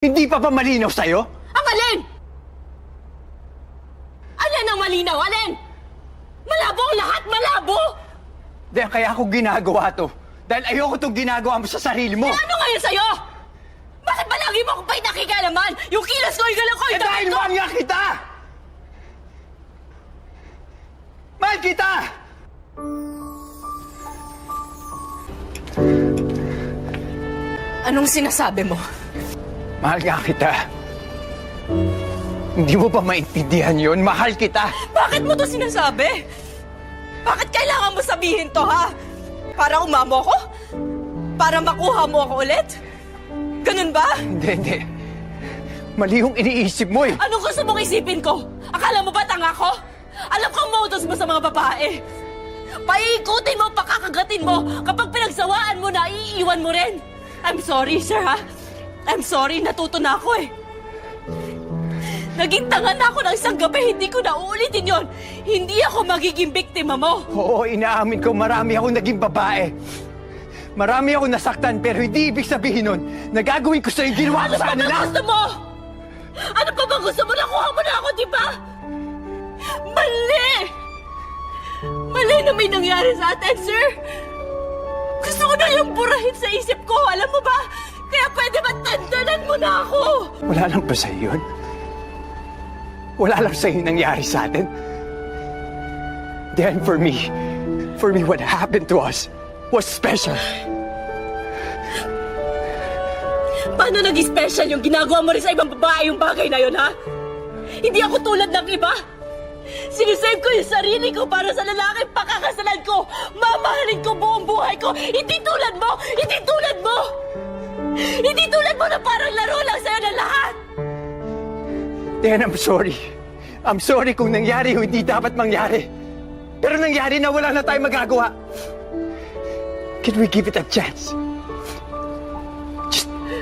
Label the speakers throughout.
Speaker 1: Hindi pa ba malinaw sa'yo?
Speaker 2: Ang alin? Alin ang malinaw? Alin? Malabo ang lahat! Malabo!
Speaker 1: Dahil kaya ako ginagawa to. Dahil ayoko itong ginagawa mo sa sarili mo.
Speaker 2: Eh ano ngayon sa'yo? Bakit ba lagi mo akong pa'y nakikalaman? Yung kilos ko, yung galaw ko,
Speaker 1: Eh
Speaker 2: yung
Speaker 1: dahil
Speaker 2: damit ko!
Speaker 1: mahal nga kita! Mahal kita!
Speaker 2: Anong sinasabi mo?
Speaker 1: Mahal nga kita. Hindi mo pa maintindihan yun? Mahal kita!
Speaker 2: Bakit mo to sinasabi? Bakit kailangan mo sabihin to, ha? Para umamo ko? Para makuha mo ako ulit? Ganun ba?
Speaker 1: Hindi. Mali yung iniisip mo eh.
Speaker 2: Anong gusto mong isipin ko? Akala mo ba tanga ko? Alam ko ang modus mo sa mga babae. Paikutin mo, pakakagatin mo. Kapag pinagsawaan mo na, iiwan mo rin. I'm sorry, sir, ha? I'm sorry, natuto na ako eh. Naging tanga na ako ng isang gabi, hindi ko na uulitin yon. Hindi ako magiging biktima mo.
Speaker 1: Oo, inaamin ko marami akong naging babae. Marami akong nasaktan pero hindi ibig sabihin nun na gagawin ko sa'yo yung ginawa ko sa kanila.
Speaker 2: Ano pa ba gusto mo? Ano pa ba gusto mo? Nakuha mo na ako, di ba? Mali! Mali na may nangyari sa atin, sir. Gusto ko na yung burahin sa isip ko, alam mo ba? Kaya pwede ba tandanan mo na ako?
Speaker 1: Wala lang ba sa'yo yun? Wala lang sa'yo yung nangyari sa atin? Then for me, what happened to us was special.
Speaker 2: Paano naging special yung ginagawa mo rin sa ibang babae yung bagay na yun, ha? Hindi ako tulad ng iba. Sinisave ko yung sarili ko para sa lalaki pakakasalan ko. Mamahalin ko buong buhay ko. Hindi tulad mo! Hindi tulad mo! Hindi tulad mo na parang laro lang sa'yo ng lahat!
Speaker 1: Dan, I'm sorry. I'm sorry kung nangyari yung hindi dapat mangyari. Pero nangyari na wala na tayong magagawa. Can we give it a chance?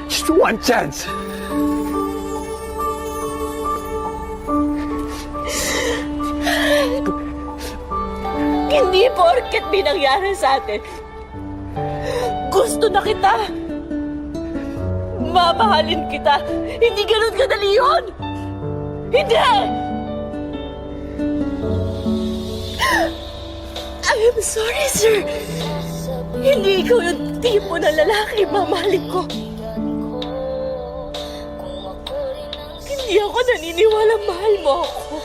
Speaker 1: Just one chance.
Speaker 2: Hindi porket may nangyari sa atin. Gusto na kita. Mamahalin kita. Hindi ganun kadali yun. Hindi! I am sorry, sir. Hindi ikaw yung tipo na lalaki mamahalin ko. Hindi ako naniniwala mahal mo ako.